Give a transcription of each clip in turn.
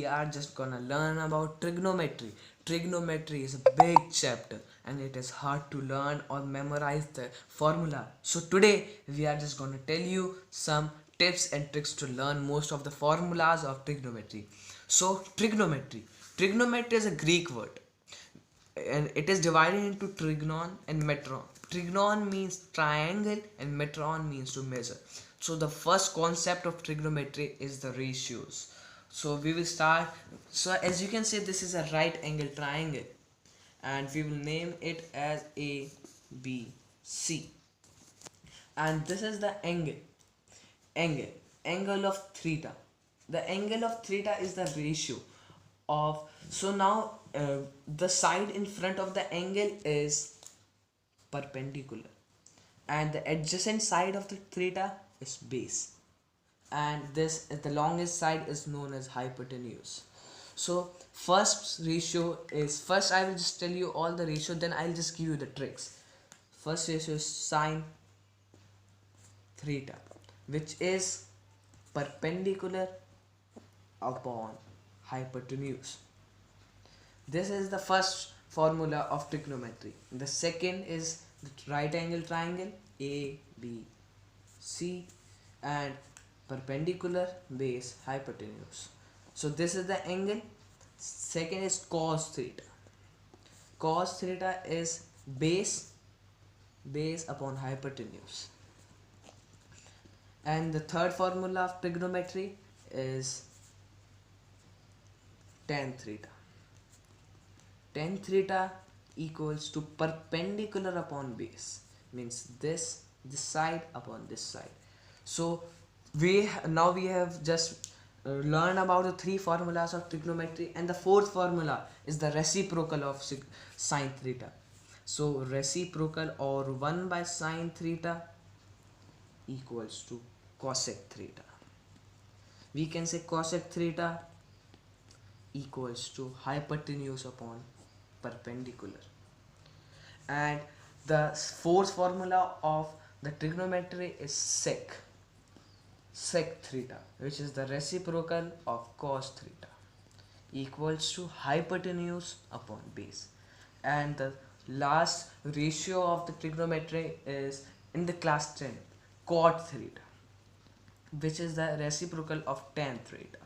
we are just gonna learn about trigonometry. Trigonometry is a big chapter and it is hard to learn or memorize the formula. So today we are just gonna tell you some tips and tricks to learn most of the formulas of trigonometry. So trigonometry is a Greek word and it is divided into trigonon and metron. Trigonon means triangle and metron means to measure. So the first concept of trigonometry is the ratios. So we will start. So as you can see, this is a right angle triangle and we will name it as A B C, and this is the angle angle of theta. The angle of theta is the ratio of, so now the side in front of the angle is perpendicular and the adjacent side of the theta is base, and this the longest side is known as hypotenuse. So first I will just tell you all the ratio, then I'll just give you the tricks. First ratio is sine theta, which is perpendicular upon hypotenuse. This is the first formula of trigonometry. The second is the right angle triangle A B C and perpendicular base hypotenuse. So this is the angle. Second is cos theta. Cos theta is base upon hypotenuse. And the third formula of trigonometry is tan theta. Tan theta equals to perpendicular upon base, means this side upon this side. So we have just learned about the three formulas of trigonometry, and the fourth formula is the reciprocal of sine theta. So reciprocal or 1 by sine theta equals to cosec theta. We can say cosec theta equals to hypotenuse upon perpendicular. And the fourth formula of the trigonometry is sec theta, which is the reciprocal of cos theta, equals to hypotenuse upon base. And the last ratio of the trigonometry is in the class 10 cot theta, which is the reciprocal of tan theta,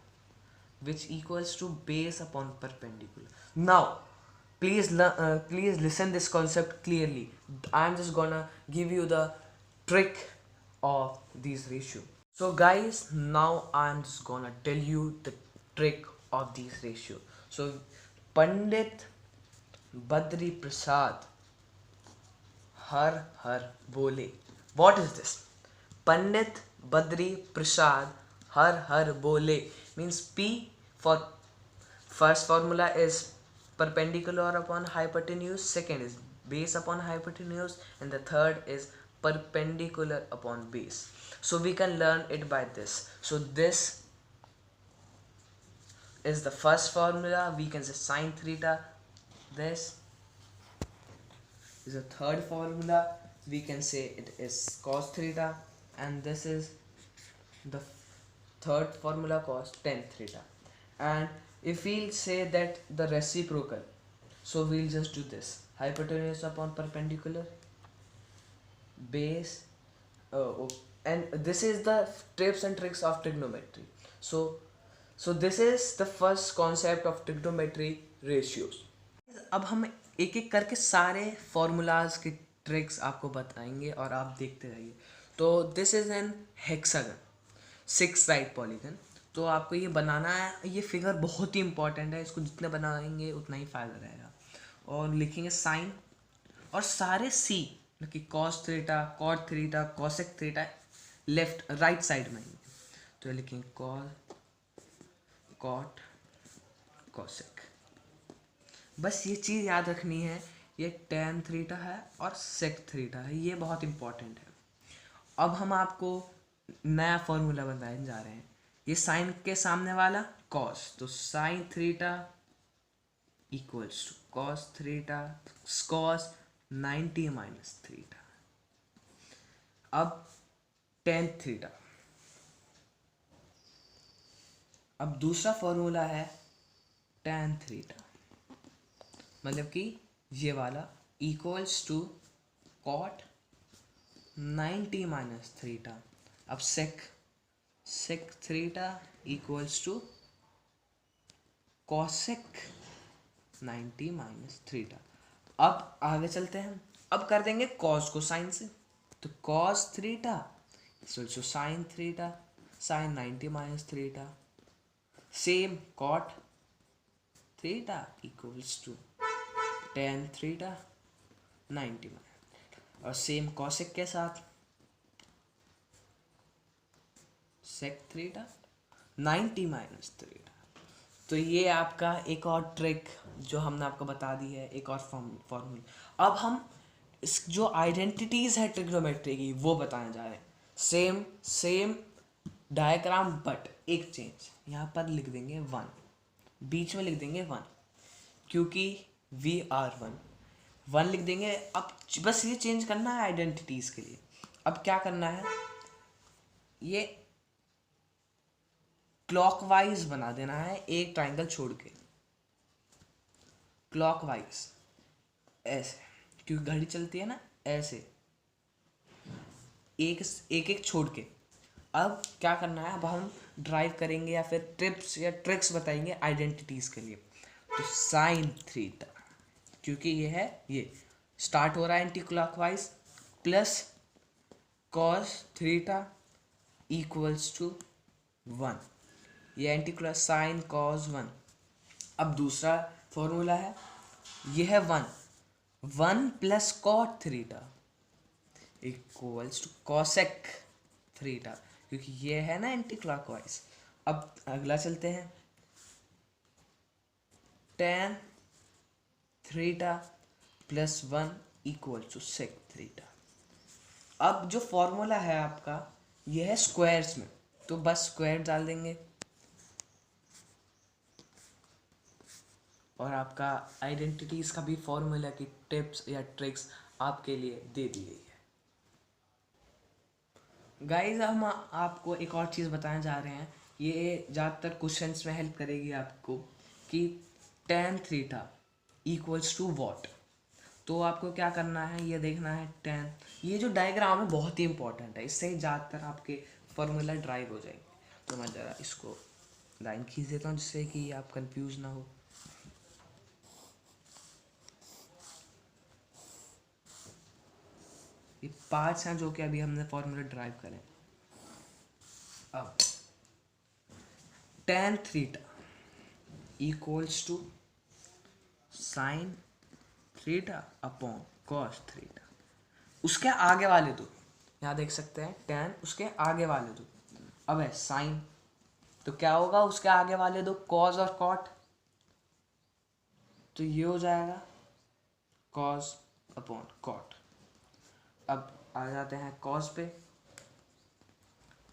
which equals to base upon perpendicular. Now please listen this concept clearly. I'm just gonna give you the trick of these ratio. So guys, now I'm just gonna tell you the trick of these ratio. So Pandit Badri Prasad har har bole. What is this? Pandit Badri Prasad har har bole means P for first formula is perpendicular upon hypotenuse, second is base upon hypotenuse, and the third is perpendicular upon base. So we can learn it by this. So this is the first formula. We can say sine theta. This is the third formula. We can say it is cos theta, and this is the third formula, cos tan theta. And if we'll say that the reciprocal, so we'll just do this: hypotenuse upon perpendicular, base, and this is the tips and tricks of trigonometry. So this is the first concept of trigonometry ratios. अब हम एक एक करके सारे formulas के tricks आपको बताएंगे और आप देखते रहिए. तो this is an hexagon 6 side polygon. तो आपको ये बनाना है. ये फिगर बहुत ही इंपॉर्टेंट है. इसको जितने बनाएंगे उतना ही फायदा रहेगा. और लिखेंगे साइन और सारे सी कि cos theta, cot theta, cosec theta left right side में. तो लिखेंगे कॉट कॉसेक. बस ये चीज़ याद रखनी है. ये tan थीटा है और sec थीटा है. ये बहुत इंपॉर्टेंट है. अब हम आपको नया फॉर्मूला बताने जा रहे हैं. ये साइन के सामने वाला cos, तो sin theta equals to cos theta cos 90 minus theta. अब tan थीटा. अब दूसरा फॉर्मूला है tan थीटा, मतलब कि ये वाला equals to cot 90 minus theta. अब sec theta equals to cosec 90 minus theta. अब आगे चलते हैं, अब कर देंगे कॉस को साइन से, तो cos theta equals to sine theta, sine 90 minus theta. Same cot theta equals to tan theta 90 minus, और सेम कॉसेक के साथ सेक थीटा 90 माइनस थीटा। तो ये आपका एक और ट्रिक जो हमने आपको बता दी है, एक और फॉर्मूला। अब हम इस जो आइडेंटिटीज़ है ट्रिग्नोमेट्री की वो बताने जा रहे हैं। सेम डायग्राम बट एक चेंज, यहाँ पर लिख देंगे 1, बीच में लिख देंगे 1, क्योंकि वी आर 1 लिख देंगे। अब बस ये चेंज करना है आइडेंटिटीज़ के लिए। अब क्या करना है, ये क्लॉकवाइज बना देना है, एक ट्राइंगल छोड़ के क्लॉकवाइज, ऐसे, क्योंकि घड़ी चलती है ना ऐसे, एक छोड़ के। अब क्या करना है, अब हम ड्राइव करेंगे या फिर टिप्स या ट्रिक्स बताएंगे आइडेंटिटीज़ के लिए। तो साइन थीटा, क्योंकि ये है, ये स्टार्ट हो रहा है anticlockwise, plus cos theta equals to 1, ये एंटी क्लॉक साइन कॉस 1। अब दूसरा फॉर्मूला है, ये है 1 plus cot theta equals to cosec theta, क्योंकि ये है ना एंटी क्लॉकवाइज। अब अगला चलते हैं, tan theta plus 1 equal to sec theta. अब जो फॉर्मूला है आपका ये है स्क्वायर्स में, तो बस स्क्वायर डाल देंगे और आपका आइडेंटिटीज़ का भी फॉर्मूला की टिप्स या ट्रिक्स आपके लिए दे दी गई है। गाइस हम आपको एक और चीज़ बताने जा रहे हैं, ये ज़्यादातर क्वेश्चंस में हेल्प करेगी आपको, कि tan theta equals to what. तो आपको क्या करना है, ये देखना है टेन, ये जो डायग्राम है बहुत ही इंपॉर्टेंट है, इससे ज़्यादातर आपके फॉर्मूला ड्राइव हो जाएंगे। तो मैं ज़रा इसको लाइन खींच देता हूँ जिससे कि आप कंफ्यूज ना हो। ये 5 हैं जो कि अभी हमने फॉर्मूला ड्राइव करें। अब tan theta equals to sine theta upon cos theta, उसके आगे वाले दो यहाँ देख सकते हैं, टेन उसके आगे वाले दो। अब है साइन, तो क्या होगा उसके आगे वाले दो, कॉस और कॉट, तो ये हो जाएगा कॉस अपॉन कॉट। अब आ जाते हैं कॉस पे,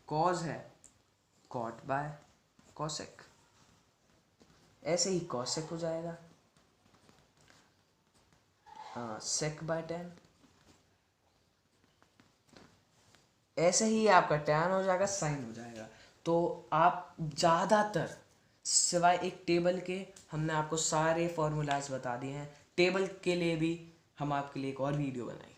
कॉस है कॉट बाय कॉसेक, ऐसे ही कॉसेक हो जाएगा सेक बाय टेन, ऐसे ही आपका टैन हो जाएगा, साइन हो जाएगा। तो आप ज़्यादातर सिवाय एक टेबल के हमने आपको सारे फॉर्मूलाज बता दिए हैं, टेबल के लिए भी हम आपके लिए एक और वीडियो बनाएंगे।